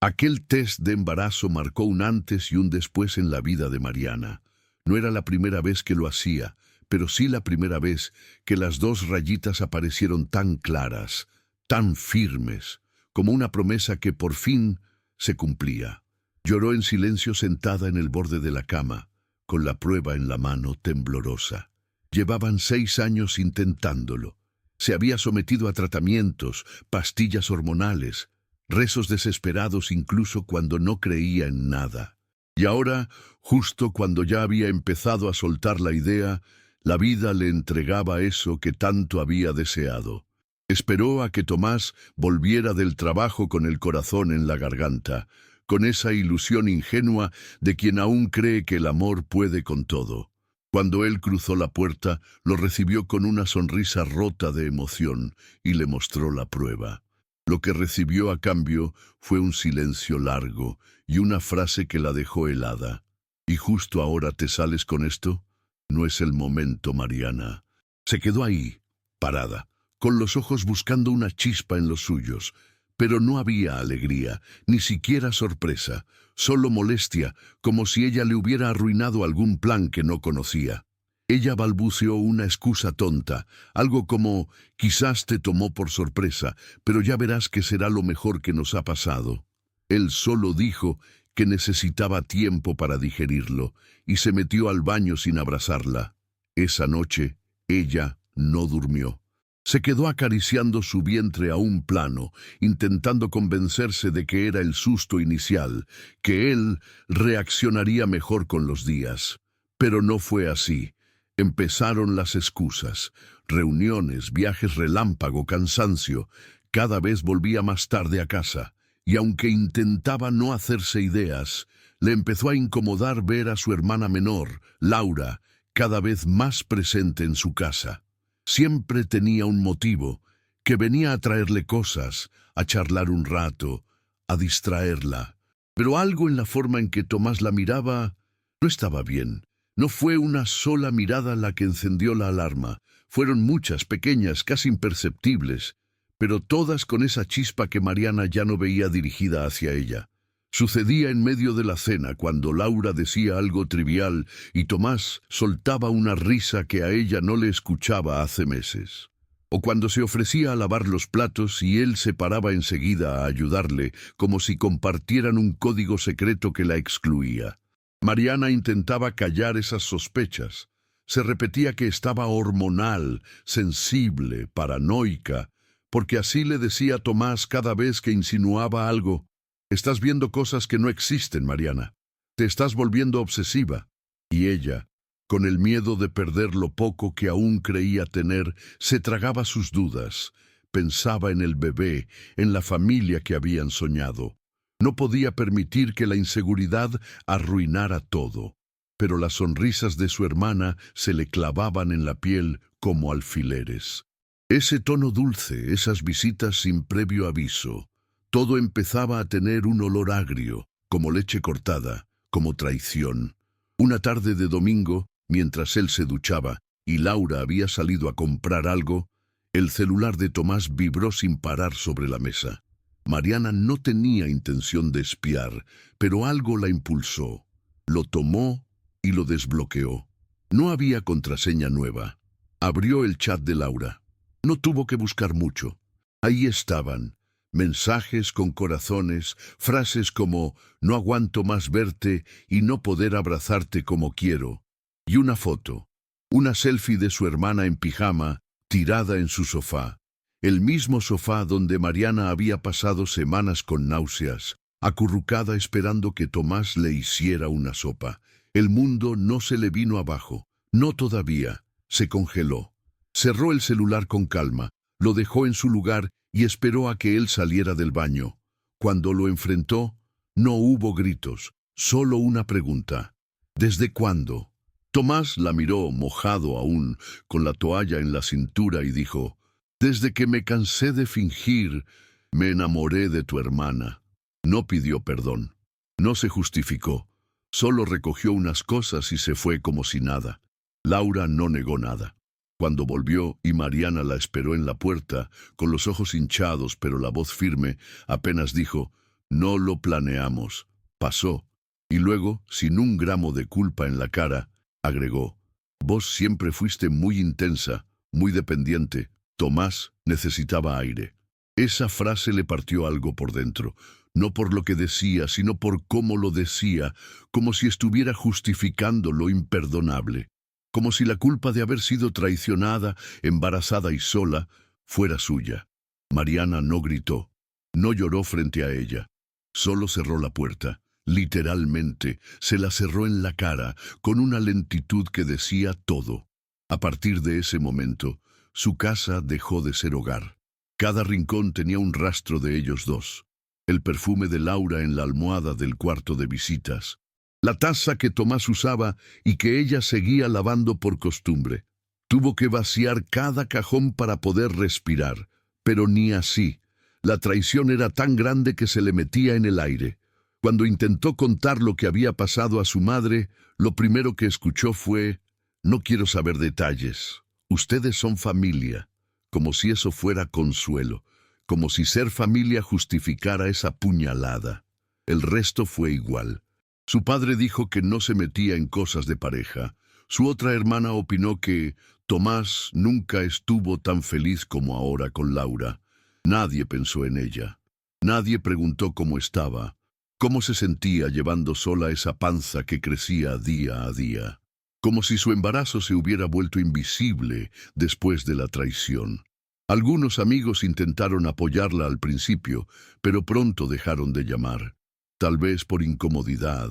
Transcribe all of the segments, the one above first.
Aquel test de embarazo marcó un antes y un después en la vida de Mariana. No era la primera vez que lo hacía, pero sí la primera vez que las dos rayitas aparecieron tan claras, tan firmes, como una promesa que por fin se cumplía. Lloró en silencio sentada en el borde de la cama, con la prueba en la mano temblorosa. Llevaban 6 años intentándolo. Se había sometido a tratamientos, pastillas hormonales, rezos desesperados incluso cuando no creía en nada. Y ahora, justo cuando ya había empezado a soltar la idea, la vida le entregaba eso que tanto había deseado. Esperó a que Tomás volviera del trabajo con el corazón en la garganta, con esa ilusión ingenua de quien aún cree que el amor puede con todo. Cuando él cruzó la puerta, lo recibió con una sonrisa rota de emoción y le mostró la prueba. Lo que recibió a cambio fue un silencio largo y una frase que la dejó helada. ¿Y justo ahora te sales con esto? No es el momento, Mariana. Se quedó ahí, parada, con los ojos buscando una chispa en los suyos. Pero no había alegría, ni siquiera sorpresa, solo molestia, como si ella le hubiera arruinado algún plan que no conocía. Ella balbuceó una excusa tonta, algo como, quizás te tomó por sorpresa, pero ya verás que será lo mejor que nos ha pasado. Él solo dijo que necesitaba tiempo para digerirlo, y se metió al baño sin abrazarla. Esa noche, ella no durmió. Se quedó acariciando su vientre a un plano, intentando convencerse de que era el susto inicial, que él reaccionaría mejor con los días. Pero no fue así. Empezaron las excusas, reuniones, viajes relámpago, cansancio. Cada vez volvía más tarde a casa, y aunque intentaba no hacerse ideas, le empezó a incomodar ver a su hermana menor, Laura, cada vez más presente en su casa. Siempre tenía un motivo, que venía a traerle cosas, a charlar un rato, a distraerla. Pero algo en la forma en que Tomás la miraba no estaba bien. No fue una sola mirada la que encendió la alarma. Fueron muchas, pequeñas, casi imperceptibles, pero todas con esa chispa que Mariana ya no veía dirigida hacia ella. Sucedía en medio de la cena, cuando Laura decía algo trivial y Tomás soltaba una risa que a ella no le escuchaba hace meses. O cuando se ofrecía a lavar los platos y él se paraba enseguida a ayudarle, como si compartieran un código secreto que la excluía. Mariana intentaba callar esas sospechas. Se repetía que estaba hormonal, sensible, paranoica, porque así le decía Tomás cada vez que insinuaba algo. Estás viendo cosas que no existen, Mariana. Te estás volviendo obsesiva. Y ella, con el miedo de perder lo poco que aún creía tener, se tragaba sus dudas. Pensaba en el bebé, en la familia que habían soñado. No podía permitir que la inseguridad arruinara todo. Pero las sonrisas de su hermana se le clavaban en la piel como alfileres. Ese tono dulce, esas visitas sin previo aviso. Todo empezaba a tener un olor agrio, como leche cortada, como traición. Una tarde de domingo, mientras él se duchaba y Laura había salido a comprar algo, el celular de Tomás vibró sin parar sobre la mesa. Mariana no tenía intención de espiar, pero algo la impulsó. Lo tomó y lo desbloqueó. No había contraseña nueva. Abrió el chat de Laura. No tuvo que buscar mucho. Ahí estaban. Mensajes con corazones, frases como «no aguanto más verte y no poder abrazarte como quiero». Y una foto, una selfie de su hermana en pijama, tirada en su sofá. El mismo sofá donde Mariana había pasado semanas con náuseas, acurrucada esperando que Tomás le hiciera una sopa. El mundo no se le vino abajo, no todavía, se congeló. Cerró el celular con calma, lo dejó en su lugar y esperó a que él saliera del baño. Cuando lo enfrentó, no hubo gritos, solo una pregunta. ¿Desde cuándo? Tomás la miró, mojado aún, con la toalla en la cintura, y dijo: «Desde que me cansé de fingir, me enamoré de tu hermana». No pidió perdón, no se justificó, solo recogió unas cosas y se fue como si nada. Laura no negó nada. Cuando volvió y Mariana la esperó en la puerta, con los ojos hinchados pero la voz firme, apenas dijo: No lo planeamos. Pasó. Y luego, sin un gramo de culpa en la cara, agregó: vos siempre fuiste muy intensa, muy dependiente. Tomás necesitaba aire. Esa frase le partió algo por dentro, no por lo que decía, sino por cómo lo decía, como si estuviera justificando lo imperdonable, como si la culpa de haber sido traicionada, embarazada y sola, fuera suya. Mariana no gritó, no lloró frente a ella, solo cerró la puerta. Literalmente, se la cerró en la cara, con una lentitud que decía todo. A partir de ese momento, su casa dejó de ser hogar. Cada rincón tenía un rastro de ellos dos. El perfume de Laura en la almohada del cuarto de visitas. La taza que Tomás usaba y que ella seguía lavando por costumbre. Tuvo que vaciar cada cajón para poder respirar, pero ni así. La traición era tan grande que se le metía en el aire. Cuando intentó contar lo que había pasado a su madre, lo primero que escuchó fue: no quiero saber detalles. Ustedes son familia. Como si eso fuera consuelo. Como si ser familia justificara esa puñalada. El resto fue igual. Su padre dijo que no se metía en cosas de pareja. Su otra hermana opinó que Tomás nunca estuvo tan feliz como ahora con Laura. Nadie pensó en ella. Nadie preguntó cómo estaba. Cómo se sentía llevando sola esa panza que crecía día a día. Como si su embarazo se hubiera vuelto invisible después de la traición. Algunos amigos intentaron apoyarla al principio, pero pronto dejaron de llamar. Tal vez por incomodidad,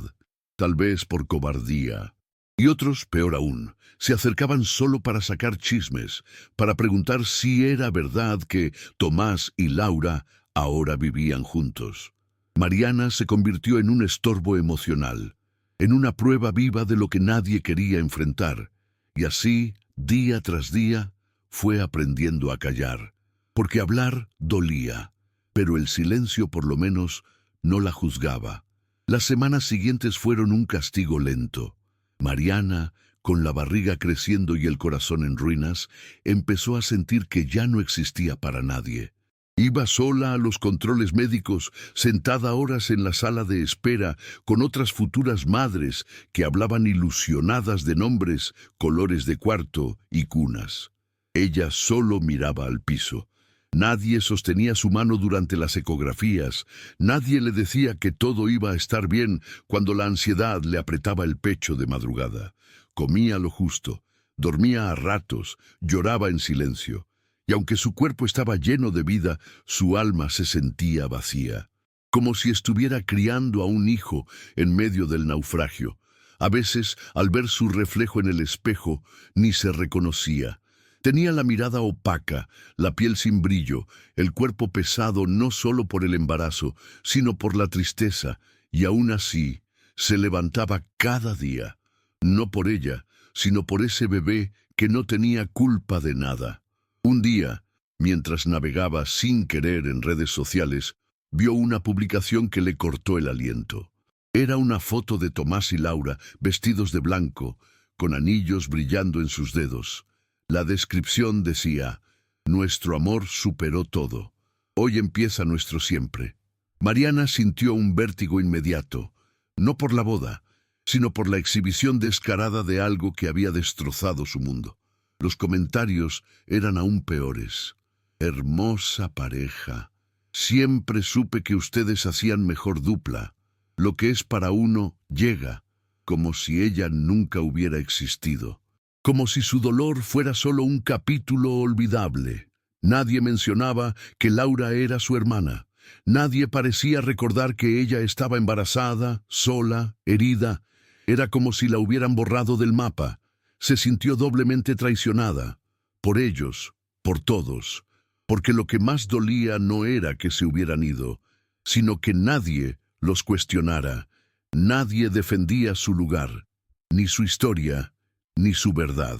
tal vez por cobardía. Y otros, peor aún, se acercaban solo para sacar chismes, para preguntar si era verdad que Tomás y Laura ahora vivían juntos. Mariana se convirtió en un estorbo emocional, en una prueba viva de lo que nadie quería enfrentar, y así, día tras día, fue aprendiendo a callar, porque hablar dolía, pero el silencio por lo menos no la juzgaba. Las semanas siguientes fueron un castigo lento. Mariana, con la barriga creciendo y el corazón en ruinas, empezó a sentir que ya no existía para nadie. Iba sola a los controles médicos, sentada horas en la sala de espera, con otras futuras madres que hablaban ilusionadas de nombres, colores de cuarto y cunas. Ella solo miraba al piso. Nadie sostenía su mano durante las ecografías. Nadie le decía que todo iba a estar bien cuando la ansiedad le apretaba el pecho de madrugada. Comía lo justo, dormía a ratos, lloraba en silencio. Y aunque su cuerpo estaba lleno de vida, su alma se sentía vacía, como si estuviera criando a un hijo en medio del naufragio. A veces, al ver su reflejo en el espejo, ni se reconocía. Tenía la mirada opaca, la piel sin brillo, el cuerpo pesado no solo por el embarazo, sino por la tristeza, y aún así, se levantaba cada día, no por ella, sino por ese bebé que no tenía culpa de nada. Un día, mientras navegaba sin querer en redes sociales, vio una publicación que le cortó el aliento. Era una foto de Tomás y Laura, vestidos de blanco, con anillos brillando en sus dedos. La descripción decía: nuestro amor superó todo. Hoy empieza nuestro siempre. Mariana sintió un vértigo inmediato, no por la boda, sino por la exhibición descarada de algo que había destrozado su mundo. Los comentarios eran aún peores. Hermosa pareja. Siempre supe que ustedes hacían mejor dupla. Lo que es para uno llega, como si ella nunca hubiera existido. Como si su dolor fuera solo un capítulo olvidable. Nadie mencionaba que Laura era su hermana. Nadie parecía recordar que ella estaba embarazada, sola, herida. Era como si la hubieran borrado del mapa. Se sintió doblemente traicionada, por ellos, por todos, porque lo que más dolía no era que se hubieran ido, sino que nadie los cuestionara, nadie defendía su lugar, ni su historia, ni su verdad.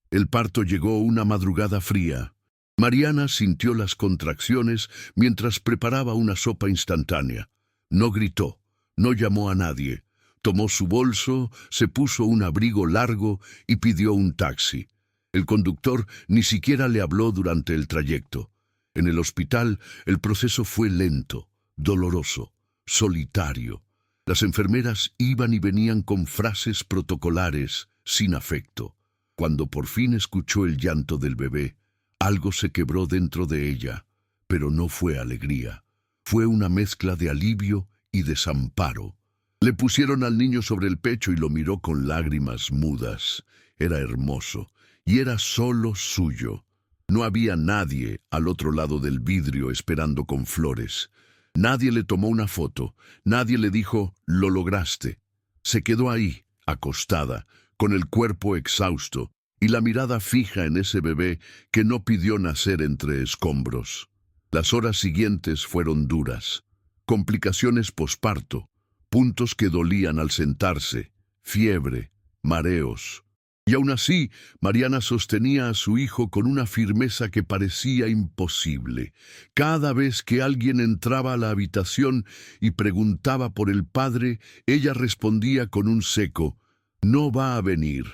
El parto llegó una madrugada fría. Mariana sintió las contracciones mientras preparaba una sopa instantánea. No gritó, no llamó a nadie. Tomó su bolso, se puso un abrigo largo y pidió un taxi. El conductor ni siquiera le habló durante el trayecto. En el hospital, el proceso fue lento, doloroso. solitario. Las enfermeras iban y venían con frases protocolares, sin afecto. Cuando por fin escuchó el llanto del bebé, algo se quebró dentro de ella, pero no fue alegría. Fue una mezcla de alivio y desamparo. Le pusieron al niño sobre el pecho y lo miró con lágrimas mudas. Era hermoso, y era solo suyo. No había nadie al otro lado del vidrio esperando con flores. Nadie le tomó una foto, nadie le dijo, «Lo lograste». Se quedó ahí, acostada, con el cuerpo exhausto y la mirada fija en ese bebé que no pidió nacer entre escombros. Las horas siguientes fueron duras. Complicaciones posparto, puntos que dolían al sentarse, fiebre, mareos. Y aún así, Mariana sostenía a su hijo con una firmeza que parecía imposible. Cada vez que alguien entraba a la habitación y preguntaba por el padre, ella respondía con un seco, «No va a venir».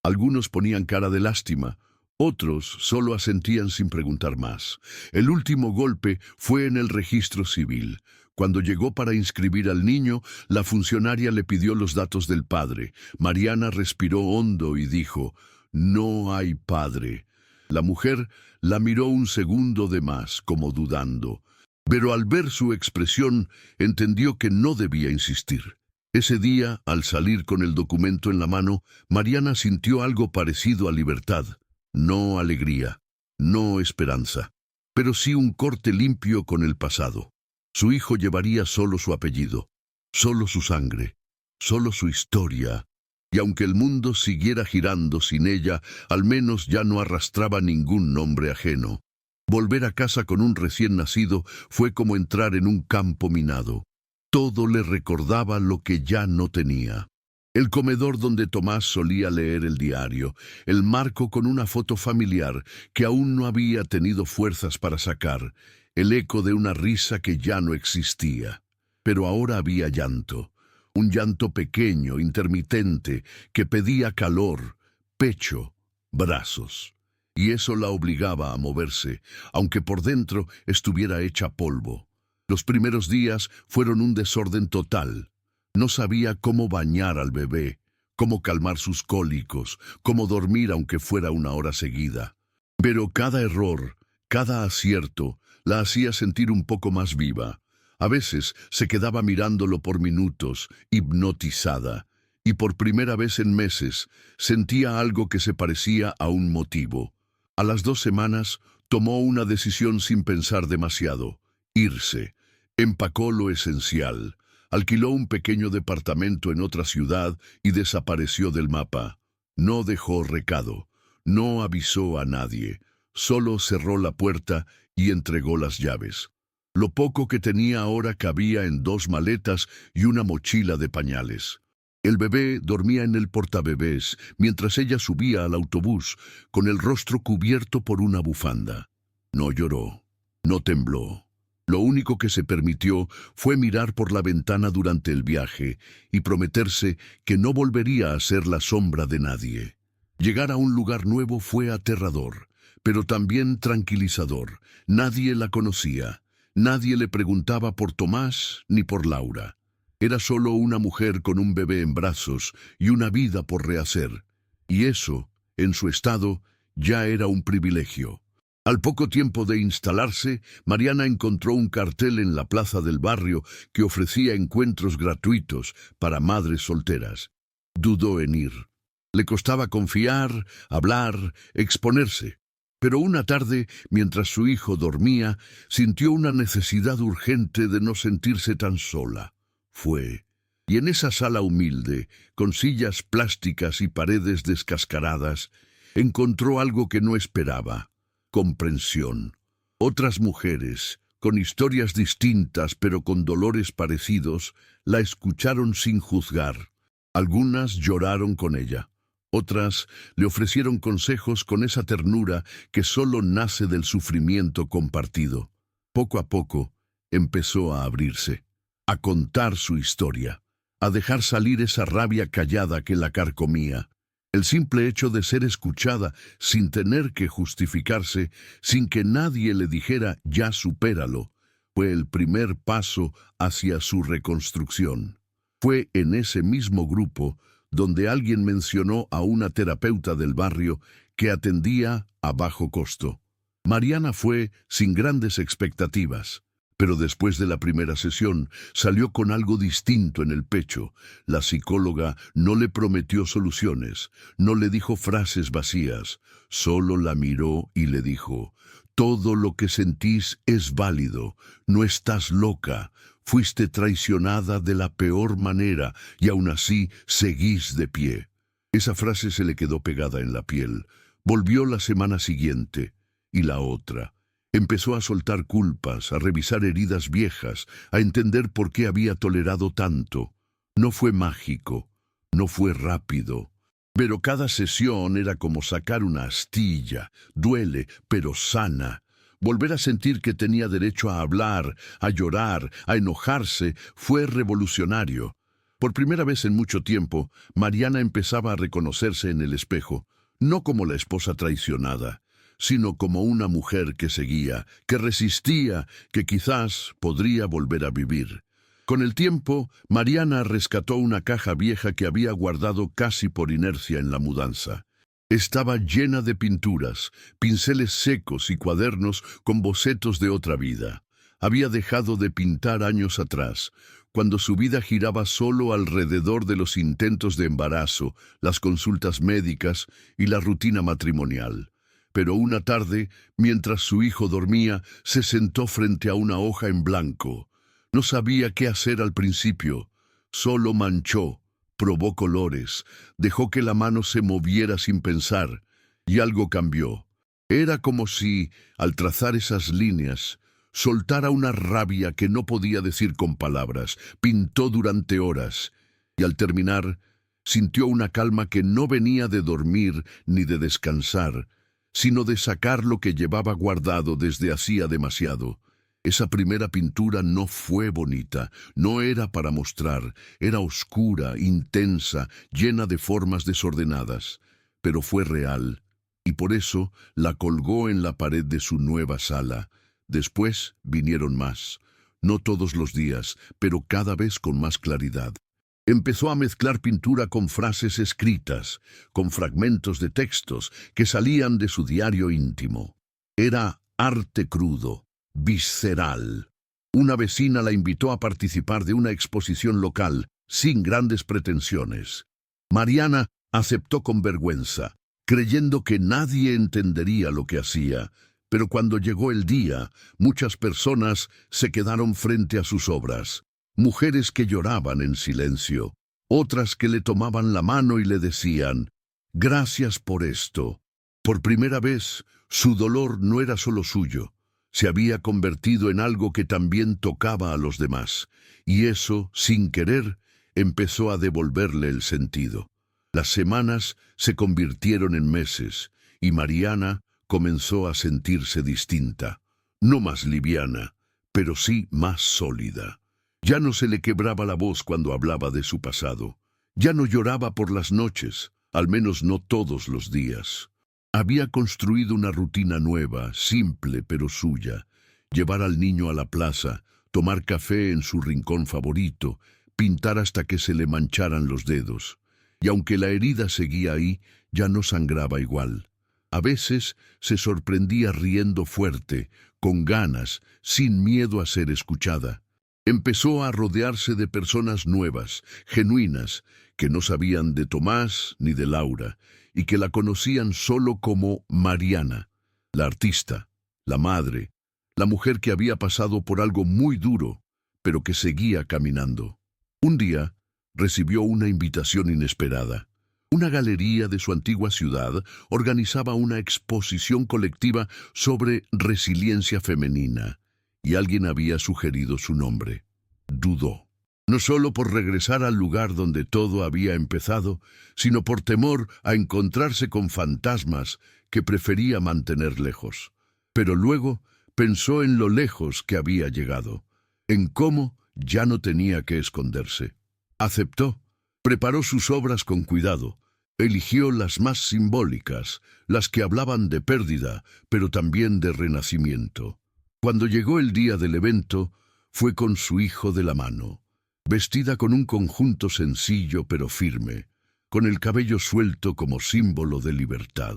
Algunos ponían cara de lástima, otros solo asentían sin preguntar más. El último golpe fue en el registro civil. Cuando llegó para inscribir al niño, la funcionaria le pidió los datos del padre. Mariana respiró hondo y dijo, «No hay padre». La mujer la miró un segundo de más, como dudando, pero al ver su expresión, entendió que no debía insistir. Ese día, al salir con el documento en la mano, Mariana sintió algo parecido a libertad. No alegría, no esperanza, pero sí un corte limpio con el pasado. Su hijo llevaría solo su apellido, solo su sangre, solo su historia, y aunque el mundo siguiera girando sin ella, al menos ya no arrastraba ningún nombre ajeno. Volver a casa con un recién nacido fue como entrar en un campo minado. Todo le recordaba lo que ya no tenía. El comedor donde Tomás solía leer el diario, el marco con una foto familiar que aún no había tenido fuerzas para sacar, el eco de una risa que ya no existía. Pero ahora había llanto, un llanto pequeño, intermitente, que pedía calor, pecho, brazos. Y eso la obligaba a moverse, aunque por dentro estuviera hecha polvo. Los primeros días fueron un desorden total. No sabía cómo bañar al bebé, cómo calmar sus cólicos, cómo dormir aunque fuera una hora seguida. Pero cada error, cada acierto, la hacía sentir un poco más viva. A veces se quedaba mirándolo por minutos, hipnotizada, y por primera vez en meses sentía algo que se parecía a un motivo. A las 2 semanas tomó una decisión sin pensar demasiado. Irse. Empacó lo esencial. Alquiló un pequeño departamento en otra ciudad y desapareció del mapa. No dejó recado. No avisó a nadie. Solo cerró la puerta y entregó las llaves. Lo poco que tenía ahora cabía en 2 maletas y una mochila de pañales. El bebé dormía en el portabebés mientras ella subía al autobús con el rostro cubierto por una bufanda. No lloró. No tembló. Lo único que se permitió fue mirar por la ventana durante el viaje y prometerse que no volvería a ser la sombra de nadie. Llegar a un lugar nuevo fue aterrador, pero también tranquilizador. Nadie la conocía. Nadie le preguntaba por Tomás ni por Laura. Era solo una mujer con un bebé en brazos y una vida por rehacer. Y eso, en su estado, ya era un privilegio. Al poco tiempo de instalarse, Mariana encontró un cartel en la plaza del barrio que ofrecía encuentros gratuitos para madres solteras. Dudó en ir. Le costaba confiar, hablar, exponerse. Pero una tarde, mientras su hijo dormía, sintió una necesidad urgente de no sentirse tan sola. Fue. Y en esa sala humilde, con sillas plásticas y paredes descascaradas, encontró algo que no esperaba. Comprensión. Otras mujeres, con historias distintas pero con dolores parecidos, la escucharon sin juzgar. Algunas lloraron con ella. Otras le ofrecieron consejos con esa ternura que solo nace del sufrimiento compartido. Poco a poco, empezó a abrirse, a contar su historia, a dejar salir esa rabia callada que la carcomía. El simple hecho de ser escuchada sin tener que justificarse, sin que nadie le dijera «ya supéralo», Fue el primer paso hacia su reconstrucción. Fue en ese mismo grupo donde alguien mencionó a una terapeuta del barrio que atendía a bajo costo. Mariana fue sin grandes expectativas, pero después de la primera sesión salió con algo distinto en el pecho. La psicóloga no le prometió soluciones, no le dijo frases vacías, solo la miró y le dijo: todo lo que sentís es válido, no estás loca, fuiste traicionada de la peor manera y aún así seguís de pie. Esa frase se le quedó pegada en la piel. Volvió la semana siguiente y la otra. Empezó a soltar culpas, a revisar heridas viejas, a entender por qué había tolerado tanto. No fue mágico, no fue rápido, pero cada sesión era como sacar una astilla. Duele, pero sana. Volver a sentir que tenía derecho a hablar, a llorar, a enojarse, fue revolucionario. Por primera vez en mucho tiempo, Mariana empezaba a reconocerse en el espejo, no como la esposa traicionada, sino como una mujer que seguía, que resistía, que quizás podría volver a vivir. Con el tiempo, Mariana rescató una caja vieja que había guardado casi por inercia en la mudanza. Estaba llena de pinturas, pinceles secos y cuadernos con bocetos de otra vida. Había dejado de pintar años atrás, cuando su vida giraba solo alrededor de los intentos de embarazo, las consultas médicas y la rutina matrimonial. Pero una tarde, mientras su hijo dormía, se sentó frente a una hoja en blanco. No sabía qué hacer al principio. Solo manchó, probó colores, dejó que la mano se moviera sin pensar, y algo cambió. Era como si, al trazar esas líneas, soltara una rabia que no podía decir con palabras. Pintó durante horas, y al terminar, sintió una calma que no venía de dormir ni de descansar, sino de sacar lo que llevaba guardado desde hacía demasiado. Esa primera pintura no fue bonita, no era para mostrar, era oscura, intensa, llena de formas desordenadas, pero fue real, y por eso la colgó en la pared de su nueva sala. Después vinieron más, no todos los días, pero cada vez con más claridad. Empezó a mezclar pintura con frases escritas, con fragmentos de textos que salían de su diario íntimo. Era arte crudo, visceral. Una vecina la invitó a participar de una exposición local, sin grandes pretensiones. Mariana aceptó con vergüenza, creyendo que nadie entendería lo que hacía, pero cuando llegó el día, muchas personas se quedaron frente a sus obras. Mujeres que lloraban en silencio, otras que le tomaban la mano y le decían: «Gracias por esto». Por primera vez, su dolor no era solo suyo, se había convertido en algo que también tocaba a los demás, y eso, sin querer, empezó a devolverle el sentido. Las semanas se convirtieron en meses, y Mariana comenzó a sentirse distinta, no más liviana, pero sí más sólida. Ya no se le quebraba la voz cuando hablaba de su pasado. Ya no lloraba por las noches, al menos no todos los días. Había construido una rutina nueva, simple pero suya. Llevar al niño a la plaza, tomar café en su rincón favorito, pintar hasta que se le mancharan los dedos. Y aunque la herida seguía ahí, ya no sangraba igual. A veces se sorprendía riendo fuerte, con ganas, sin miedo a ser escuchada. Empezó a rodearse de personas nuevas, genuinas, que no sabían de Tomás ni de Laura, y que la conocían solo como Mariana, la artista, la madre, la mujer que había pasado por algo muy duro, pero que seguía caminando. Un día, recibió una invitación inesperada. Una galería de su antigua ciudad organizaba una exposición colectiva sobre resiliencia femenina, y alguien había sugerido su nombre. Dudó, no solo por regresar al lugar donde todo había empezado, sino por temor a encontrarse con fantasmas que prefería mantener lejos. Pero luego pensó en lo lejos que había llegado, en cómo ya no tenía que esconderse. Aceptó, preparó sus obras con cuidado, eligió las más simbólicas, las que hablaban de pérdida, pero también de renacimiento. Cuando llegó el día del evento, fue con su hijo de la mano, vestida con un conjunto sencillo pero firme, con el cabello suelto como símbolo de libertad.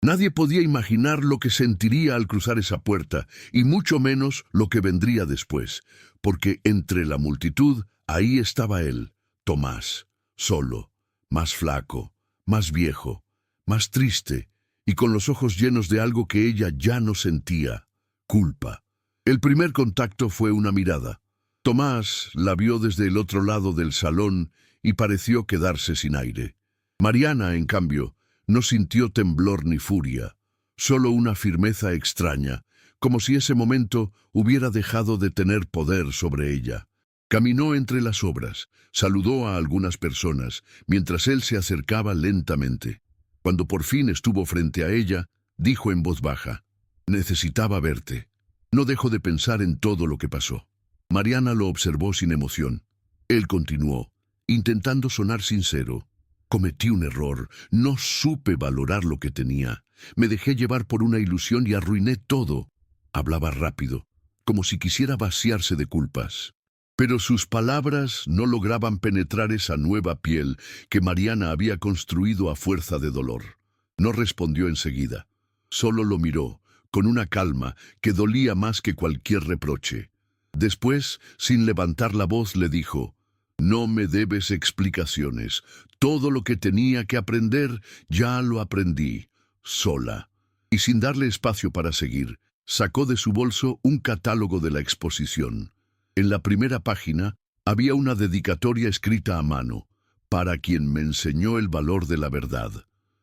Nadie podía imaginar lo que sentiría al cruzar esa puerta, y mucho menos lo que vendría después, porque entre la multitud, ahí estaba él, Tomás, solo, más flaco, más viejo, más triste, y con los ojos llenos de algo que ella ya no sentía, culpa. El primer contacto fue una mirada. Tomás la vio desde el otro lado del salón y pareció quedarse sin aire. Mariana, en cambio, no sintió temblor ni furia, solo una firmeza extraña, como si ese momento hubiera dejado de tener poder sobre ella. Caminó entre las obras, saludó a algunas personas, mientras él se acercaba lentamente. Cuando por fin estuvo frente a ella, dijo en voz baja: «Necesitaba verte. No dejo de pensar en todo lo que pasó». Mariana lo observó sin emoción. Él continuó, intentando sonar sincero: «Cometí un error, no supe valorar lo que tenía. Me dejé llevar por una ilusión y arruiné todo». Hablaba rápido, como si quisiera vaciarse de culpas. Pero sus palabras no lograban penetrar esa nueva piel que Mariana había construido a fuerza de dolor. No respondió enseguida. Solo lo miró, con una calma que dolía más que cualquier reproche. Después, sin levantar la voz, le dijo: «No me debes explicaciones. Todo lo que tenía que aprender, ya lo aprendí, sola». Y sin darle espacio para seguir, sacó de su bolso un catálogo de la exposición. En la primera página había una dedicatoria escrita a mano: «Para quien me enseñó el valor de la verdad».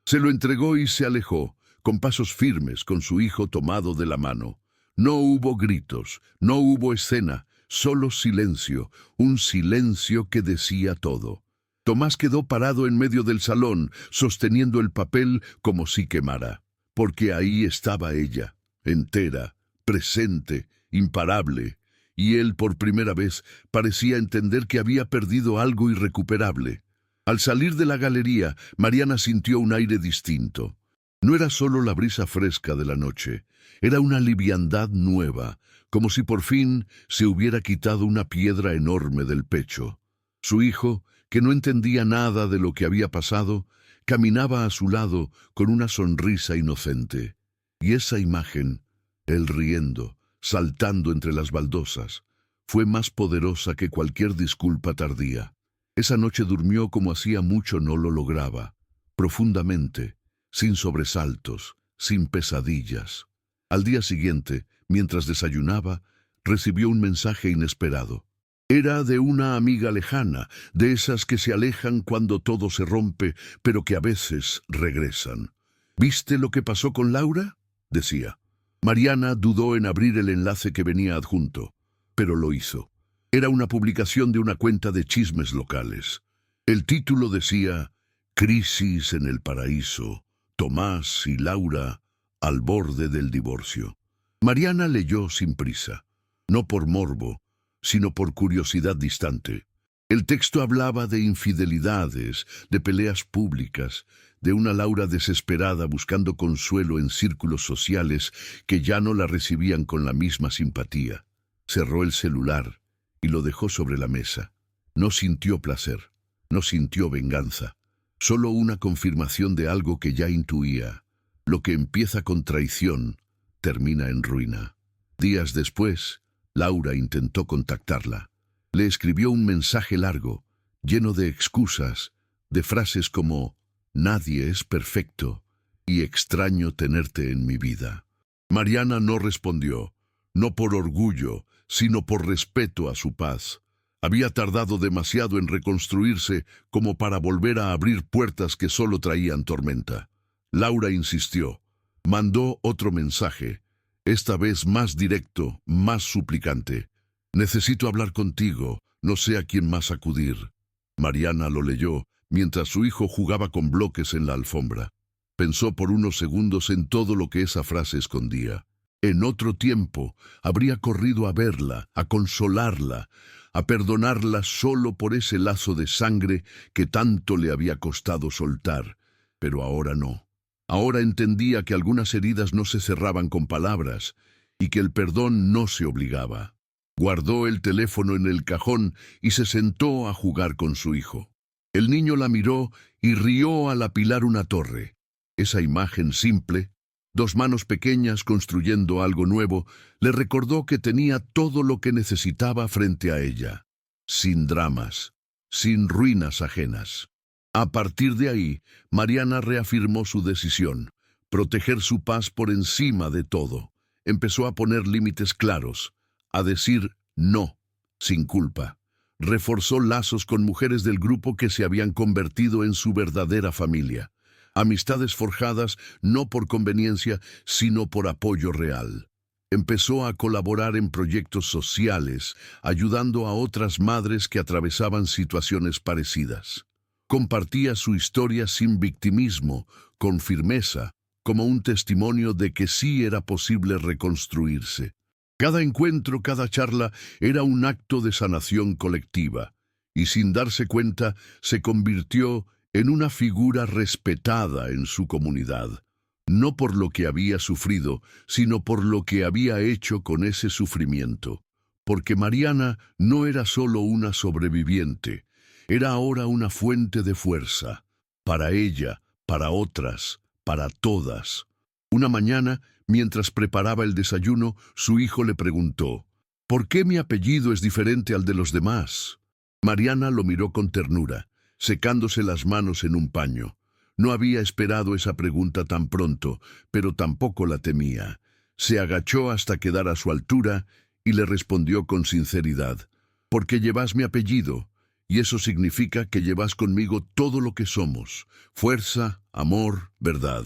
Se lo entregó y se alejó, con pasos firmes, con su hijo tomado de la mano. No hubo gritos, no hubo escena, solo silencio, un silencio que decía todo. Tomás quedó parado en medio del salón, sosteniendo el papel como si quemara, porque ahí estaba ella, entera, presente, imparable, y él por primera vez parecía entender que había perdido algo irrecuperable. Al salir de la galería, Mariana sintió un aire distinto. No era solo la brisa fresca de la noche, era una liviandad nueva, como si por fin se hubiera quitado una piedra enorme del pecho. Su hijo, que no entendía nada de lo que había pasado, caminaba a su lado con una sonrisa inocente. Y esa imagen, él riendo, saltando entre las baldosas, fue más poderosa que cualquier disculpa tardía. Esa noche durmió como hacía mucho no lo lograba, profundamente, sin sobresaltos, sin pesadillas. Al día siguiente, mientras desayunaba, recibió un mensaje inesperado. Era de una amiga lejana, de esas que se alejan cuando todo se rompe, pero que a veces regresan. «¿Viste lo que pasó con Laura?», decía. Mariana dudó en abrir el enlace que venía adjunto, pero lo hizo. Era una publicación de una cuenta de chismes locales. El título decía: «Crisis en el paraíso. Tomás y Laura al borde del divorcio». Mariana leyó sin prisa, no por morbo, sino por curiosidad distante. El texto hablaba de infidelidades, de peleas públicas, de una Laura desesperada buscando consuelo en círculos sociales que ya no la recibían con la misma simpatía. Cerró el celular y lo dejó sobre la mesa. No sintió placer, no sintió venganza, solo una confirmación de algo que ya intuía: lo que empieza con traición termina en ruina. Días después, Laura intentó contactarla. Le escribió un mensaje largo, lleno de excusas, de frases como: «Nadie es perfecto y extraño tenerte en mi vida». Mariana no respondió, no por orgullo, sino por respeto a su paz. Había tardado demasiado en reconstruirse como para volver a abrir puertas que solo traían tormenta. Laura insistió. Mandó otro mensaje, esta vez más directo, más suplicante. «Necesito hablar contigo, no sé a quién más acudir». Mariana lo leyó mientras su hijo jugaba con bloques en la alfombra. Pensó por unos segundos en todo lo que esa frase escondía. En otro tiempo habría corrido a verla, a consolarla, a perdonarla solo por ese lazo de sangre que tanto le había costado soltar. Pero ahora no. Ahora entendía que algunas heridas no se cerraban con palabras y que el perdón no se obligaba. Guardó el teléfono en el cajón y se sentó a jugar con su hijo. El niño la miró y rió al apilar una torre. Esa imagen simple, dos manos pequeñas construyendo algo nuevo, le recordó que tenía todo lo que necesitaba frente a ella, sin dramas, sin ruinas ajenas. A partir de ahí, Mariana reafirmó su decisión, proteger su paz por encima de todo. Empezó a poner límites claros, a decir no, sin culpa. Reforzó lazos con mujeres del grupo que se habían convertido en su verdadera familia. Amistades forjadas no por conveniencia, sino por apoyo real. Empezó a colaborar en proyectos sociales, ayudando a otras madres que atravesaban situaciones parecidas. Compartía su historia sin victimismo, con firmeza, como un testimonio de que sí era posible reconstruirse. Cada encuentro, cada charla era un acto de sanación colectiva, y sin darse cuenta se convirtió en una figura respetada en su comunidad, no por lo que había sufrido, sino por lo que había hecho con ese sufrimiento. Porque Mariana no era solo una sobreviviente, era ahora una fuente de fuerza, para ella, para otras, para todas. Una mañana, mientras preparaba el desayuno, su hijo le preguntó, ¿por qué mi apellido es diferente al de los demás? Mariana lo miró con ternura, secándose las manos en un paño. No había esperado esa pregunta tan pronto, pero tampoco la temía. Se agachó hasta quedar a su altura y le respondió con sinceridad, «Porque llevas mi apellido, y eso significa que llevas conmigo todo lo que somos, fuerza, amor, verdad».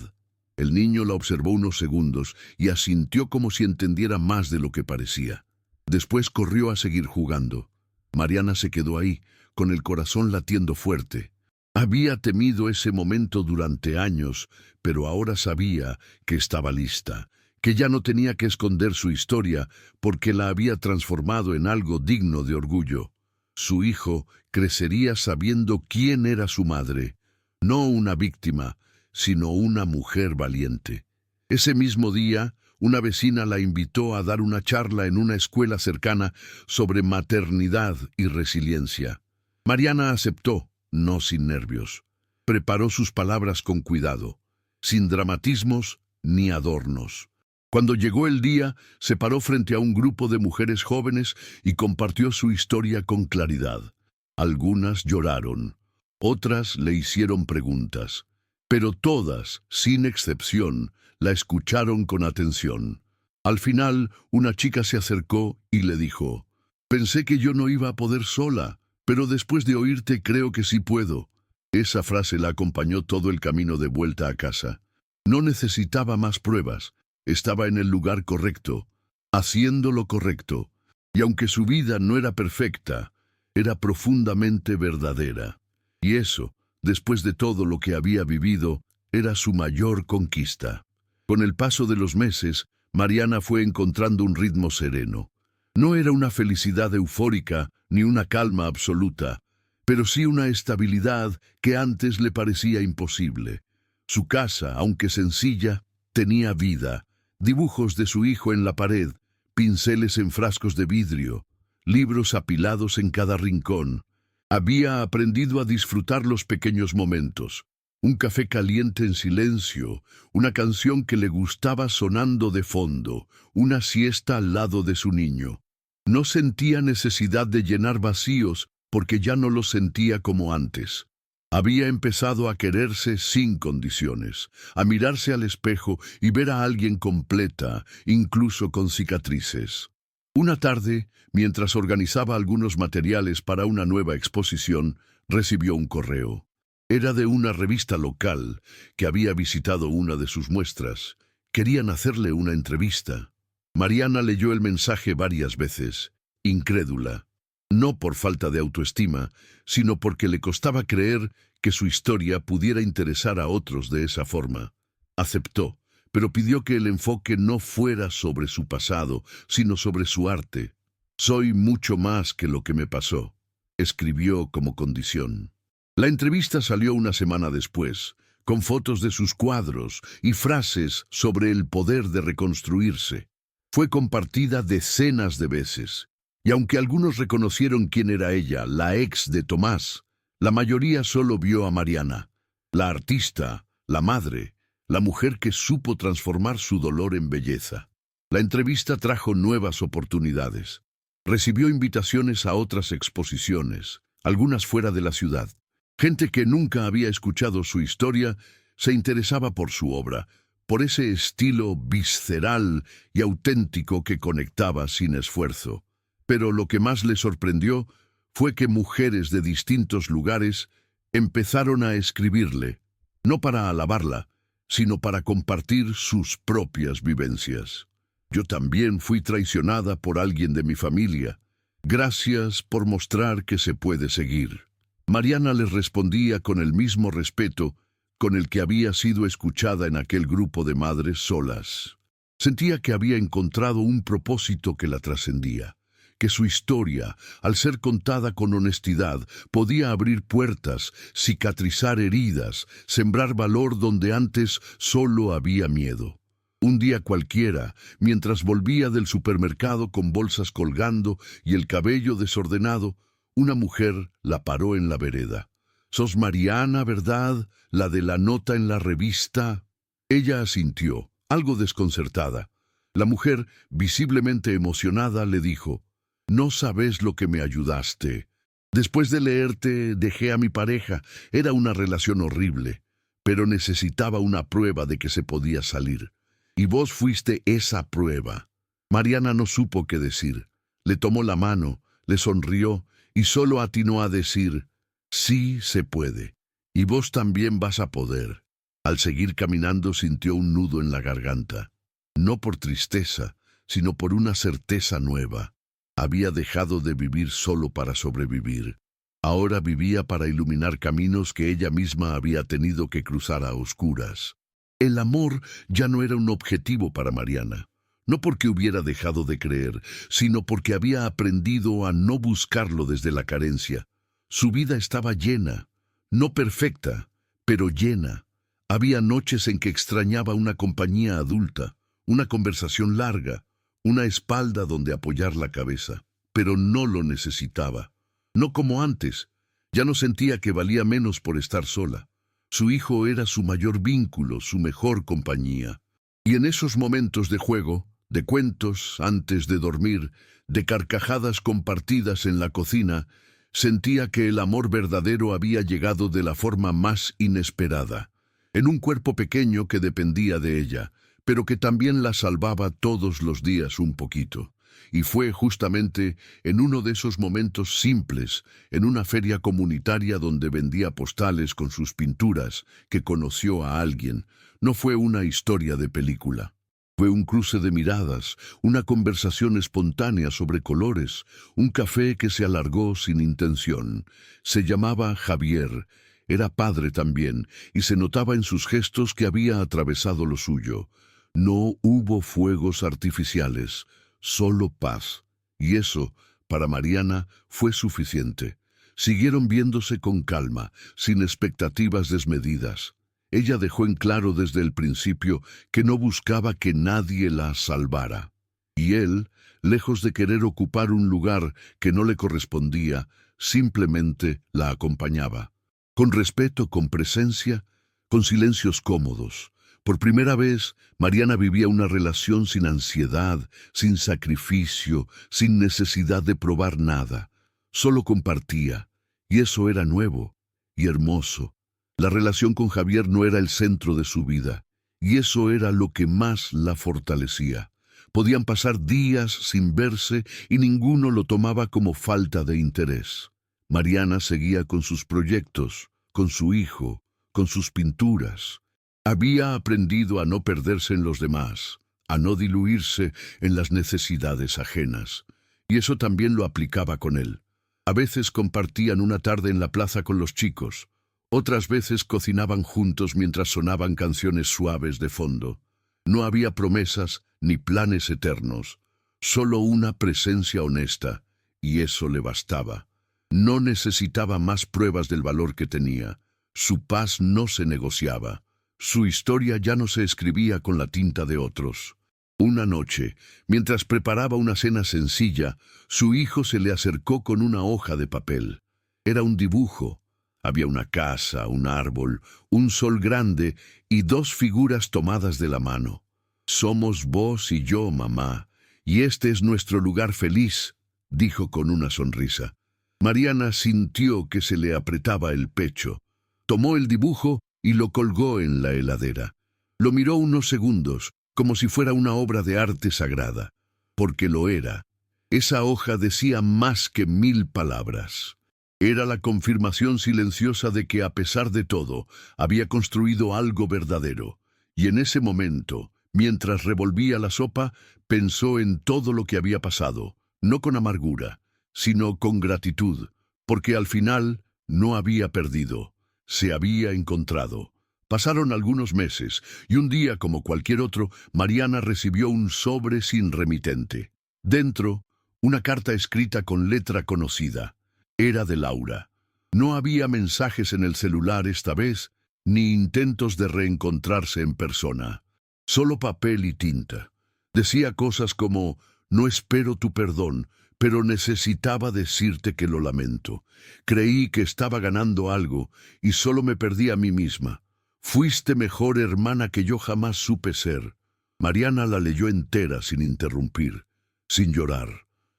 El niño la observó unos segundos y asintió como si entendiera más de lo que parecía. Después corrió a seguir jugando. Mariana se quedó ahí, con el corazón latiendo fuerte. Había temido ese momento durante años, pero ahora sabía que estaba lista, que ya no tenía que esconder su historia porque la había transformado en algo digno de orgullo. Su hijo crecería sabiendo quién era su madre, no una víctima, sino una mujer valiente. Ese mismo día, una vecina la invitó a dar una charla en una escuela cercana sobre maternidad y resiliencia. Mariana aceptó, no sin nervios. Preparó sus palabras con cuidado, sin dramatismos ni adornos. Cuando llegó el día, se paró frente a un grupo de mujeres jóvenes y compartió su historia con claridad. Algunas lloraron, otras le hicieron preguntas, pero todas, sin excepción, la escucharon con atención. Al final, una chica se acercó y le dijo, «Pensé que yo no iba a poder sola, pero después de oírte creo que sí puedo». Esa frase la acompañó todo el camino de vuelta a casa. No necesitaba más pruebas, estaba en el lugar correcto, haciendo lo correcto, y aunque su vida no era perfecta, era profundamente verdadera. Y eso, después de todo lo que había vivido, era su mayor conquista. Con el paso de los meses, Mariana fue encontrando un ritmo sereno. No era una felicidad eufórica ni una calma absoluta, pero sí una estabilidad que antes le parecía imposible. Su casa, aunque sencilla, tenía vida, dibujos de su hijo en la pared, pinceles en frascos de vidrio, libros apilados en cada rincón. Había aprendido a disfrutar los pequeños momentos. Un café caliente en silencio, una canción que le gustaba sonando de fondo, una siesta al lado de su niño. No sentía necesidad de llenar vacíos porque ya no los sentía como antes. Había empezado a quererse sin condiciones, a mirarse al espejo y ver a alguien completa, incluso con cicatrices. Una tarde, mientras organizaba algunos materiales para una nueva exposición, recibió un correo. Era de una revista local que había visitado una de sus muestras. Querían hacerle una entrevista. Mariana leyó el mensaje varias veces, incrédula. No por falta de autoestima, sino porque le costaba creer que su historia pudiera interesar a otros de esa forma. Aceptó, pero pidió que el enfoque no fuera sobre su pasado, sino sobre su arte. «Soy mucho más que lo que me pasó», escribió como condición. La entrevista salió una semana después, con fotos de sus cuadros y frases sobre el poder de reconstruirse. Fue compartida decenas de veces, y aunque algunos reconocieron quién era ella, la ex de Tomás, la mayoría solo vio a Mariana, la artista, la madre, la mujer que supo transformar su dolor en belleza. La entrevista trajo nuevas oportunidades. Recibió invitaciones a otras exposiciones, algunas fuera de la ciudad. Gente que nunca había escuchado su historia se interesaba por su obra, por ese estilo visceral y auténtico que conectaba sin esfuerzo. Pero lo que más le sorprendió fue que mujeres de distintos lugares empezaron a escribirle, no para alabarla, sino para compartir sus propias vivencias. Yo también fui traicionada por alguien de mi familia. Gracias por mostrar que se puede seguir. Mariana les respondía con el mismo respeto con el que había sido escuchada en aquel grupo de madres solas. Sentía que había encontrado un propósito que la trascendía, que su historia, al ser contada con honestidad, podía abrir puertas, cicatrizar heridas, sembrar valor donde antes solo había miedo. Un día cualquiera, mientras volvía del supermercado con bolsas colgando y el cabello desordenado, una mujer la paró en la vereda. «¿Sos Mariana, verdad? ¿La de la nota en la revista?» Ella asintió, algo desconcertada. La mujer, visiblemente emocionada, le dijo: «No sabes lo que me ayudaste. Después de leerte, dejé a mi pareja. Era una relación horrible, pero necesitaba una prueba de que se podía salir. Y vos fuiste esa prueba». Mariana no supo qué decir. Le tomó la mano, le sonrió y solo atinó a decir: «Sí se puede, y vos también vas a poder». Al seguir caminando sintió un nudo en la garganta. No por tristeza, sino por una certeza nueva. Había dejado de vivir solo para sobrevivir. Ahora vivía para iluminar caminos que ella misma había tenido que cruzar a oscuras. El amor ya no era un objetivo para Mariana. No porque hubiera dejado de creer, sino porque había aprendido a no buscarlo desde la carencia. Su vida estaba llena, no perfecta, pero llena. Había noches en que extrañaba una compañía adulta, una conversación larga, una espalda donde apoyar la cabeza, pero no lo necesitaba. No como antes, ya no sentía que valía menos por estar sola. Su hijo era su mayor vínculo, su mejor compañía. Y en esos momentos de juego, de cuentos antes de dormir, de carcajadas compartidas en la cocina, sentía que el amor verdadero había llegado de la forma más inesperada, en un cuerpo pequeño que dependía de ella, pero que también la salvaba todos los días un poquito. Y fue justamente en uno de esos momentos simples, en una feria comunitaria donde vendía postales con sus pinturas, que conoció a alguien. No fue una historia de película. Fue un cruce de miradas, una conversación espontánea sobre colores, un café que se alargó sin intención. Se llamaba Javier, era padre también, y se notaba en sus gestos que había atravesado lo suyo. No hubo fuegos artificiales, solo paz. Y eso, para Mariana, fue suficiente. Siguieron viéndose con calma, sin expectativas desmedidas. Ella dejó en claro desde el principio que no buscaba que nadie la salvara. Y él, lejos de querer ocupar un lugar que no le correspondía, simplemente la acompañaba. Con respeto, con presencia, con silencios cómodos. Por primera vez, Mariana vivía una relación sin ansiedad, sin sacrificio, sin necesidad de probar nada. Solo compartía, y eso era nuevo y hermoso. La relación con Javier no era el centro de su vida, y eso era lo que más la fortalecía. Podían pasar días sin verse y ninguno lo tomaba como falta de interés. Mariana seguía con sus proyectos, con su hijo, con sus pinturas. Había aprendido a no perderse en los demás, a no diluirse en las necesidades ajenas, y eso también lo aplicaba con él. A veces compartían una tarde en la plaza con los chicos. Otras veces cocinaban juntos mientras sonaban canciones suaves de fondo. No había promesas ni planes eternos, solo una presencia honesta, y eso le bastaba. No necesitaba más pruebas del valor que tenía. Su paz no se negociaba. Su historia ya no se escribía con la tinta de otros. Una noche, mientras preparaba una cena sencilla, su hijo se le acercó con una hoja de papel. Era un dibujo. Había una casa, un árbol, un sol grande y dos figuras tomadas de la mano. «Somos vos y yo, mamá, y este es nuestro lugar feliz», dijo con una sonrisa. Mariana sintió que se le apretaba el pecho. Tomó el dibujo y lo colgó en la heladera. Lo miró unos segundos, como si fuera una obra de arte sagrada, porque lo era. Esa hoja decía más que 1000 palabras. Era la confirmación silenciosa de que, a pesar de todo, había construido algo verdadero. Y en ese momento, mientras revolvía la sopa, pensó en todo lo que había pasado, no con amargura, sino con gratitud, porque al final no había perdido, se había encontrado. Pasaron algunos meses, y un día, como cualquier otro, Mariana recibió un sobre sin remitente. Dentro, una carta escrita con letra conocida. Era de Laura. No había mensajes en el celular esta vez, ni intentos de reencontrarse en persona. Solo papel y tinta. Decía cosas como: «No espero tu perdón, pero necesitaba decirte que lo lamento. Creí que estaba ganando algo, y solo me perdí a mí misma. Fuiste mejor hermana que yo jamás supe ser». Mariana la leyó entera sin interrumpir, sin llorar.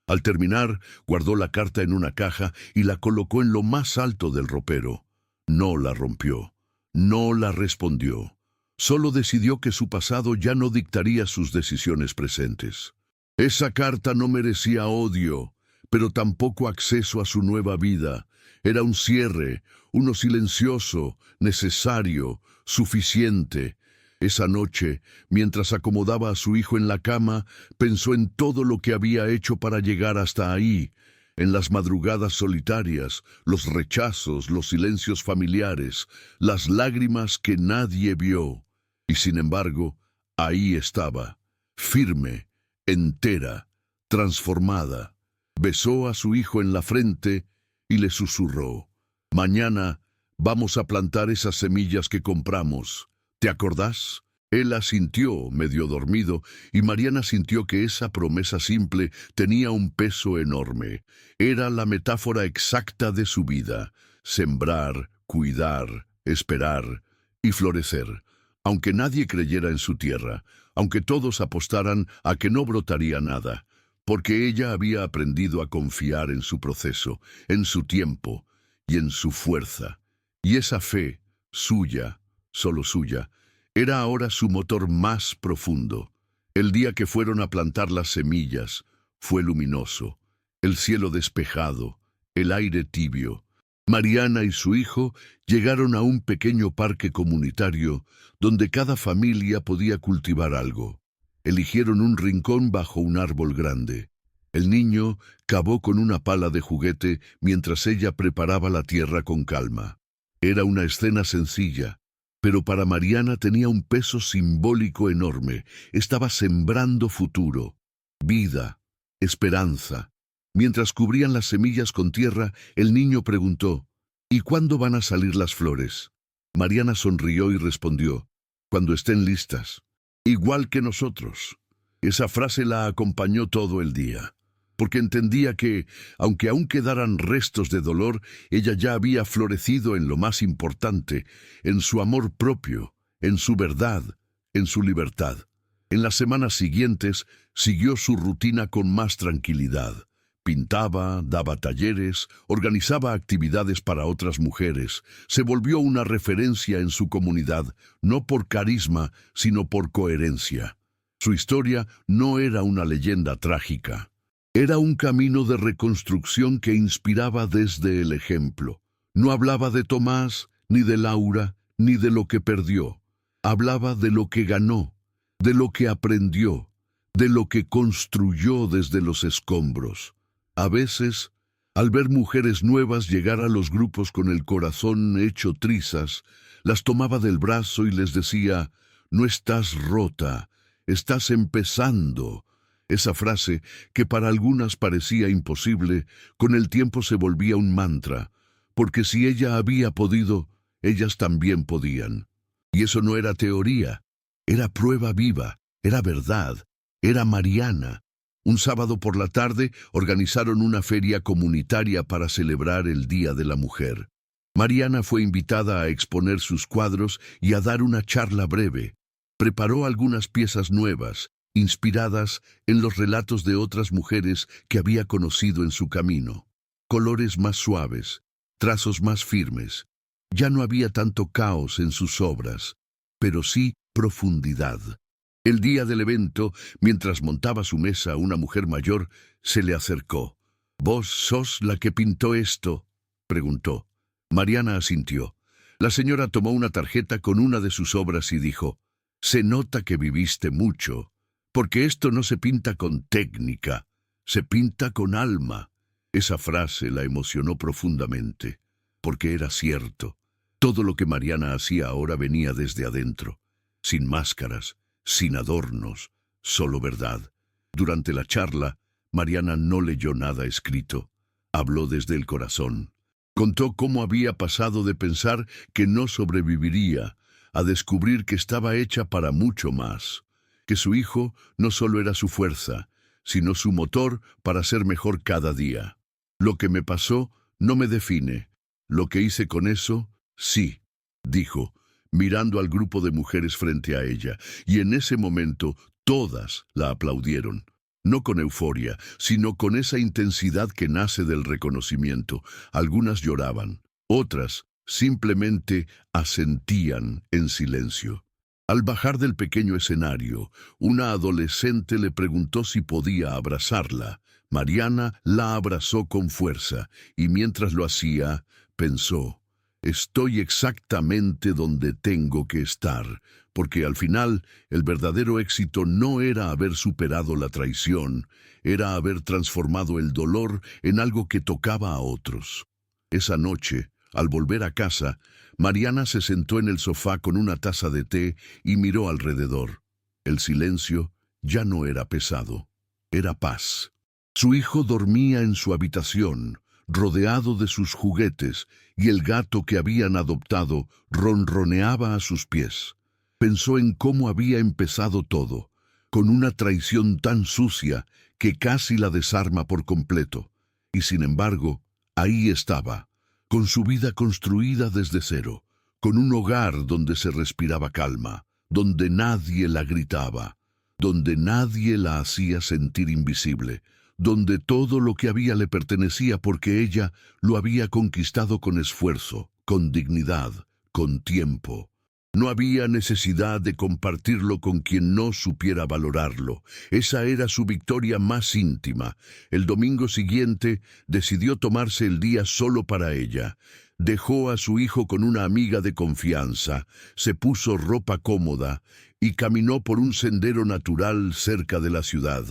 Al terminar, guardó la carta en una caja y la colocó en lo más alto del ropero. No la rompió, no la respondió. Solo decidió que su pasado ya no dictaría sus decisiones presentes. Esa carta no merecía odio, pero tampoco acceso a su nueva vida. Era un cierre, uno silencioso, necesario, suficiente. Esa noche, mientras acomodaba a su hijo en la cama, pensó en todo lo que había hecho para llegar hasta ahí, en las madrugadas solitarias, los rechazos, los silencios familiares, las lágrimas que nadie vio. Y sin embargo, ahí estaba, firme, entera, transformada. Besó a su hijo en la frente y le susurró: «Mañana vamos a plantar esas semillas que compramos. ¿Te acordás?». Él asintió, medio dormido, y Mariana sintió que esa promesa simple tenía un peso enorme. Era la metáfora exacta de su vida: sembrar, cuidar, esperar y florecer. Aunque nadie creyera en su tierra, aunque todos apostaran a que no brotaría nada, porque ella había aprendido a confiar en su proceso, en su tiempo y en su fuerza. Y esa fe, suya, solo suya, era ahora su motor más profundo. El día que fueron a plantar las semillas fue luminoso, el cielo despejado, el aire tibio. Mariana y su hijo llegaron a un pequeño parque comunitario donde cada familia podía cultivar algo. Eligieron un rincón bajo un árbol grande. El niño cavó con una pala de juguete mientras ella preparaba la tierra con calma. Era una escena sencilla, pero para Mariana tenía un peso simbólico enorme. Estaba sembrando futuro, vida, esperanza. Mientras cubrían las semillas con tierra, el niño preguntó: «¿Y cuándo van a salir las flores?». Mariana sonrió y respondió: «Cuando estén listas». Igual que nosotros. Esa frase la acompañó todo el día, porque entendía que, aunque aún quedaran restos de dolor, ella ya había florecido en lo más importante, en su amor propio, en su verdad, en su libertad. En las semanas siguientes siguió su rutina con más tranquilidad. Pintaba, daba talleres, organizaba actividades para otras mujeres. Se volvió una referencia en su comunidad, no por carisma, sino por coherencia. Su historia no era una leyenda trágica. Era un camino de reconstrucción que inspiraba desde el ejemplo. No hablaba de Tomás, ni de Laura, ni de lo que perdió. Hablaba de lo que ganó, de lo que aprendió, de lo que construyó desde los escombros. A veces, al ver mujeres nuevas llegar a los grupos con el corazón hecho trizas, las tomaba del brazo y les decía: «No estás rota, estás empezando». Esa frase, que para algunas parecía imposible, con el tiempo se volvía un mantra, porque si ella había podido, ellas también podían. Y eso no era teoría, era prueba viva, era verdad, Era Mariana. Un sábado por la tarde organizaron una feria comunitaria para celebrar el Día de la Mujer. Mariana fue invitada a exponer sus cuadros y a dar una charla breve. Preparó algunas piezas nuevas, inspiradas en los relatos de otras mujeres que había conocido en su camino. Colores más suaves, trazos más firmes. Ya no había tanto caos en sus obras, pero sí profundidad. El día del evento, mientras montaba su mesa, una mujer mayor se le acercó. —¿Vos sos la que pintó esto? —preguntó. Mariana asintió. La señora tomó una tarjeta con una de sus obras y dijo: —Se nota que viviste mucho, porque esto no se pinta con técnica, se pinta con alma. Esa frase la emocionó profundamente, porque era cierto. Todo lo que Mariana hacía ahora venía desde adentro, sin máscaras, sin adornos, solo verdad. Durante la charla, Mariana no leyó nada escrito. Habló desde el corazón. Contó cómo había pasado de pensar que no sobreviviría a descubrir que estaba hecha para mucho más, que su hijo no solo era su fuerza, sino su motor para ser mejor cada día. Lo que me pasó no me define. Lo que hice con eso, sí, dijo, mirando al grupo de mujeres frente a ella, y en ese momento todas la aplaudieron. No con euforia, sino con esa intensidad que nace del reconocimiento. Algunas lloraban, otras simplemente asentían en silencio. Al bajar del pequeño escenario, una adolescente le preguntó si podía abrazarla. Mariana la abrazó con fuerza, y mientras lo hacía, pensó: estoy exactamente donde tengo que estar, porque al final el verdadero éxito no era haber superado la traición, era haber transformado el dolor en algo que tocaba a otros. Esa noche, al volver a casa, Mariana se sentó en el sofá con una taza de té y miró alrededor. El silencio ya no era pesado, era paz. Su hijo dormía en su habitación, rodeado de sus juguetes, y el gato que habían adoptado ronroneaba a sus pies. Pensó en cómo había empezado todo, con una traición tan sucia que casi la desarma por completo. Y sin embargo, ahí estaba, con su vida construida desde cero, con un hogar donde se respiraba calma, donde nadie la gritaba, donde nadie la hacía sentir invisible, donde todo lo que había le pertenecía porque ella lo había conquistado con esfuerzo, con dignidad, con tiempo. No había necesidad de compartirlo con quien no supiera valorarlo. Esa era su victoria más íntima. El domingo siguiente decidió tomarse el día solo para ella. Dejó a su hijo con una amiga de confianza, se puso ropa cómoda y caminó por un sendero natural cerca de la ciudad.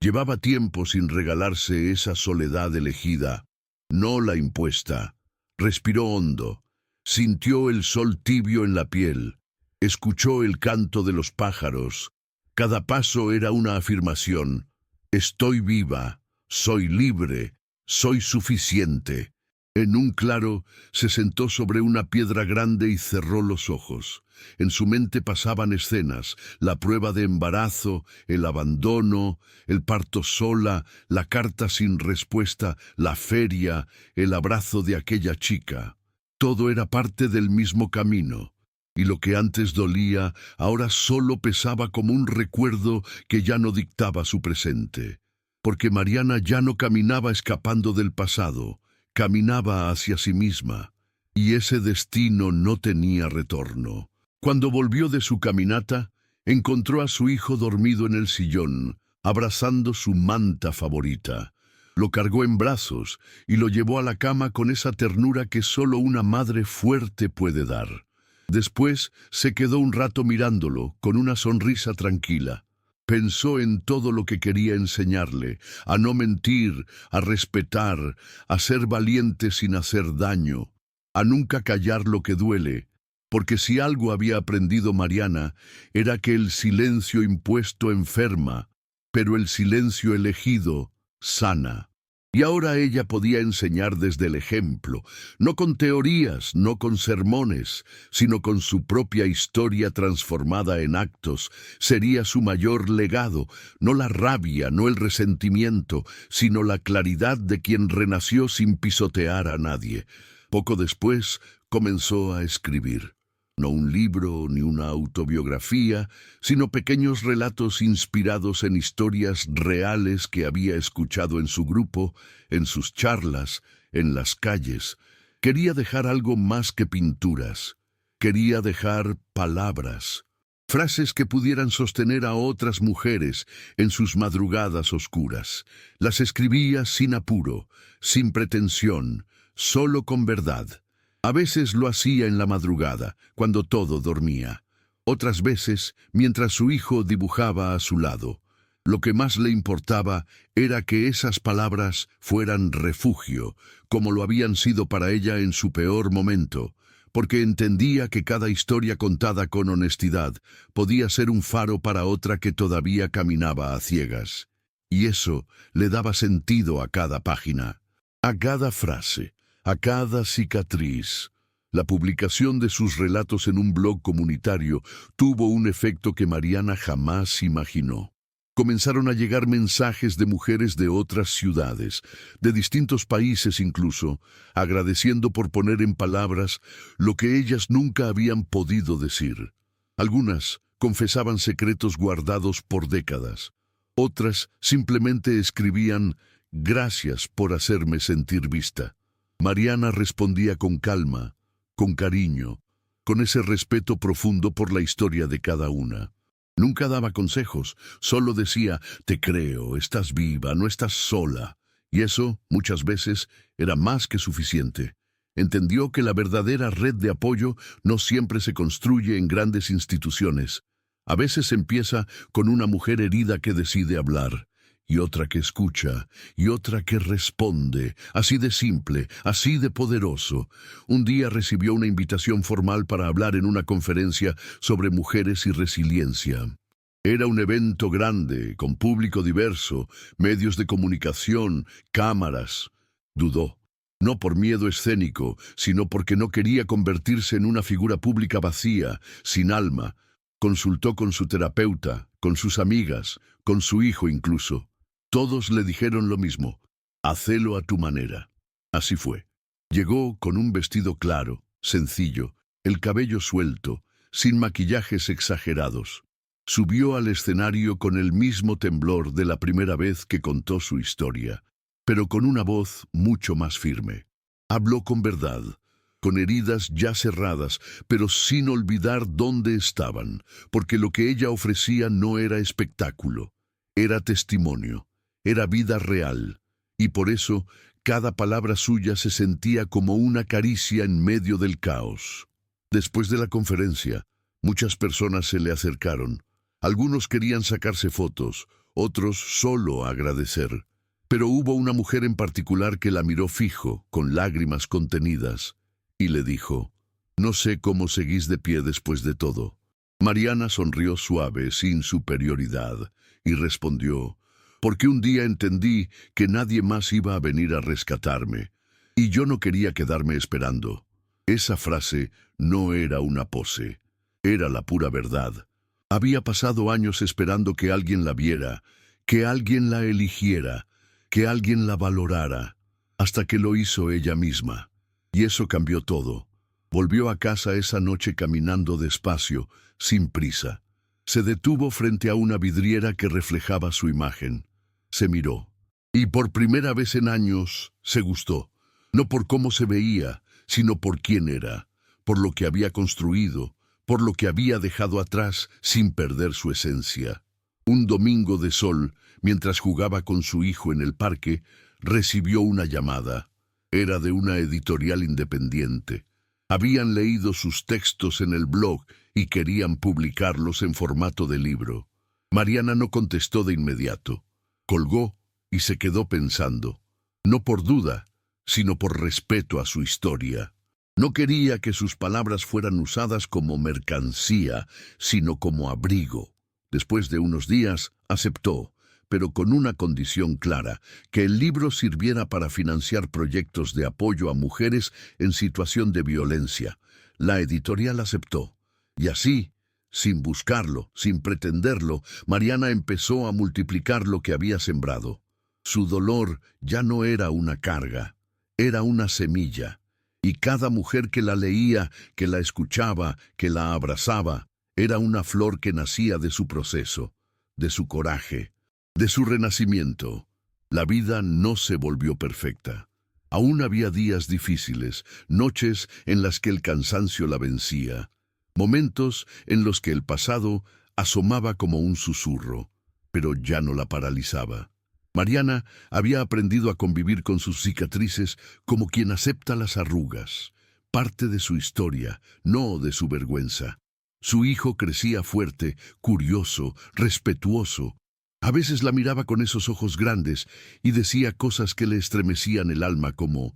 Llevaba tiempo sin regalarse esa soledad elegida, no la impuesta. Respiró hondo, sintió el sol tibio en la piel, escuchó el canto de los pájaros. Cada paso era una afirmación: estoy viva, soy libre, soy suficiente. En un claro, se sentó sobre una piedra grande y cerró los ojos. En su mente pasaban escenas: la prueba de embarazo, el abandono, el parto sola, la carta sin respuesta, la feria, el abrazo de aquella chica. Todo era parte del mismo camino, y lo que antes dolía, ahora solo pesaba como un recuerdo que ya no dictaba su presente. Porque Mariana ya no caminaba escapando del pasado, caminaba hacia sí misma, y ese destino no tenía retorno. Cuando volvió de su caminata, encontró a su hijo dormido en el sillón, abrazando su manta favorita. Lo cargó en brazos y lo llevó a la cama con esa ternura que solo una madre fuerte puede dar. Después se quedó un rato mirándolo, con una sonrisa tranquila. Pensó en todo lo que quería enseñarle: a no mentir, a respetar, a ser valiente sin hacer daño, a nunca callar lo que duele. Porque si algo había aprendido Mariana, era que el silencio impuesto enferma, pero el silencio elegido sana. Y ahora ella podía enseñar desde el ejemplo, no con teorías, no con sermones, sino con su propia historia transformada en actos. Sería su mayor legado, no la rabia, no el resentimiento, sino la claridad de quien renació sin pisotear a nadie. Poco después comenzó a escribir. No un libro ni una autobiografía, sino pequeños relatos inspirados en historias reales que había escuchado en su grupo, en sus charlas, en las calles. Quería dejar algo más que pinturas. Quería dejar palabras, frases que pudieran sostener a otras mujeres en sus madrugadas oscuras. Las escribía sin apuro, sin pretensión, solo con verdad. A veces lo hacía en la madrugada, cuando todo dormía. Otras veces, mientras su hijo dibujaba a su lado. Lo que más le importaba era que esas palabras fueran refugio, como lo habían sido para ella en su peor momento, porque entendía que cada historia contada con honestidad podía ser un faro para otra que todavía caminaba a ciegas. Y eso le daba sentido a cada página, a cada frase, a cada cicatriz. La publicación de sus relatos en un blog comunitario tuvo un efecto que Mariana jamás imaginó. Comenzaron a llegar mensajes de mujeres de otras ciudades, de distintos países incluso, agradeciendo por poner en palabras lo que ellas nunca habían podido decir. Algunas confesaban secretos guardados por décadas. Otras simplemente escribían: «Gracias por hacerme sentir vista». Mariana respondía con calma, con cariño, con ese respeto profundo por la historia de cada una. Nunca daba consejos, solo decía: «Te creo, estás viva, no estás sola». Y eso, muchas veces, era más que suficiente. Entendió que la verdadera red de apoyo no siempre se construye en grandes instituciones. A veces empieza con una mujer herida que decide hablar, y otra que escucha, y otra que responde, así de simple, así de poderoso. Un día recibió una invitación formal para hablar en una conferencia sobre mujeres y resiliencia. Era un evento grande, con público diverso, medios de comunicación, cámaras. Dudó, no por miedo escénico, sino porque no quería convertirse en una figura pública vacía, sin alma. Consultó con su terapeuta, con sus amigas, con su hijo incluso. Todos le dijeron lo mismo: «Hacelo a tu manera». Así fue. Llegó con un vestido claro, sencillo, el cabello suelto, sin maquillajes exagerados. Subió al escenario con el mismo temblor de la primera vez que contó su historia, pero con una voz mucho más firme. Habló con verdad, con heridas ya cerradas, pero sin olvidar dónde estaban, porque lo que ella ofrecía no era espectáculo, era testimonio. Era vida real, y por eso cada palabra suya se sentía como una caricia en medio del caos. Después de la conferencia, muchas personas se le acercaron. Algunos querían sacarse fotos, otros solo agradecer. Pero hubo una mujer en particular que la miró fijo, con lágrimas contenidas, y le dijo: «No sé cómo seguís de pie después de todo». Mariana sonrió suave, sin superioridad, y respondió: «Porque un día entendí que nadie más iba a venir a rescatarme, y yo no quería quedarme esperando». Esa frase no era una pose, era la pura verdad. Había pasado años esperando que alguien la viera, que alguien la eligiera, que alguien la valorara, hasta que lo hizo ella misma. Y eso cambió todo. Volvió a casa esa noche caminando despacio, sin prisa. Se detuvo frente a una vidriera que reflejaba su imagen. Se miró, y por primera vez en años se gustó, no por cómo se veía, sino por quién era, por lo que había construido, por lo que había dejado atrás sin perder su esencia. Un domingo de sol, mientras jugaba con su hijo en el parque, recibió una llamada. Era de una editorial independiente. Habían leído sus textos en el blog y querían publicarlos en formato de libro. Mariana no contestó de inmediato. Colgó y se quedó pensando, no por duda, sino por respeto a su historia. No quería que sus palabras fueran usadas como mercancía, sino como abrigo. Después de unos días, aceptó, pero con una condición clara, que el libro sirviera para financiar proyectos de apoyo a mujeres en situación de violencia. La editorial aceptó, y así, sin buscarlo, sin pretenderlo, Mariana empezó a multiplicar lo que había sembrado. Su dolor ya no era una carga, era una semilla, y cada mujer que la leía, que la escuchaba, que la abrazaba, era una flor que nacía de su proceso, de su coraje, de su renacimiento. La vida no se volvió perfecta. Aún había días difíciles, noches en las que el cansancio la vencía, momentos en los que el pasado asomaba como un susurro, pero ya no la paralizaba. Mariana había aprendido a convivir con sus cicatrices como quien acepta las arrugas, parte de su historia, no de su vergüenza. Su hijo crecía fuerte, curioso, respetuoso. A veces la miraba con esos ojos grandes y decía cosas que le estremecían el alma como: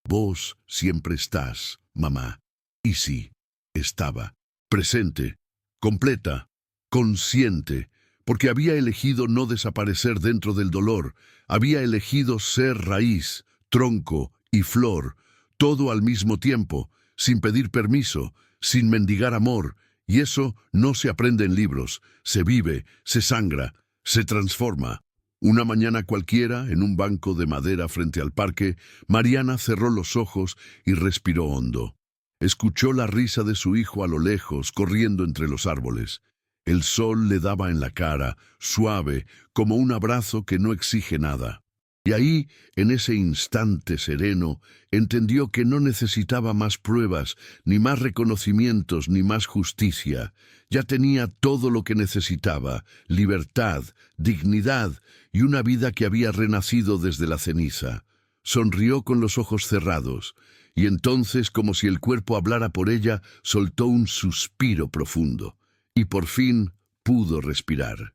«Vos siempre estás, mamá». Y sí, estaba, presente, completa, consciente, porque había elegido no desaparecer dentro del dolor, había elegido ser raíz, tronco y flor, todo al mismo tiempo, sin pedir permiso, sin mendigar amor. Y eso no se aprende en libros, se vive, se sangra, se transforma. Una mañana cualquiera, en un banco de madera frente al parque, Mariana cerró los ojos y respiró hondo. Escuchó la risa de su hijo a lo lejos, corriendo entre los árboles. El sol le daba en la cara, suave, como un abrazo que no exige nada. Y ahí, en ese instante sereno, entendió que no necesitaba más pruebas, ni más reconocimientos, ni más justicia. Ya tenía todo lo que necesitaba: libertad, dignidad y una vida que había renacido desde la ceniza. Sonrió con los ojos cerrados, y entonces, como si el cuerpo hablara por ella, soltó un suspiro profundo, y por fin pudo respirar.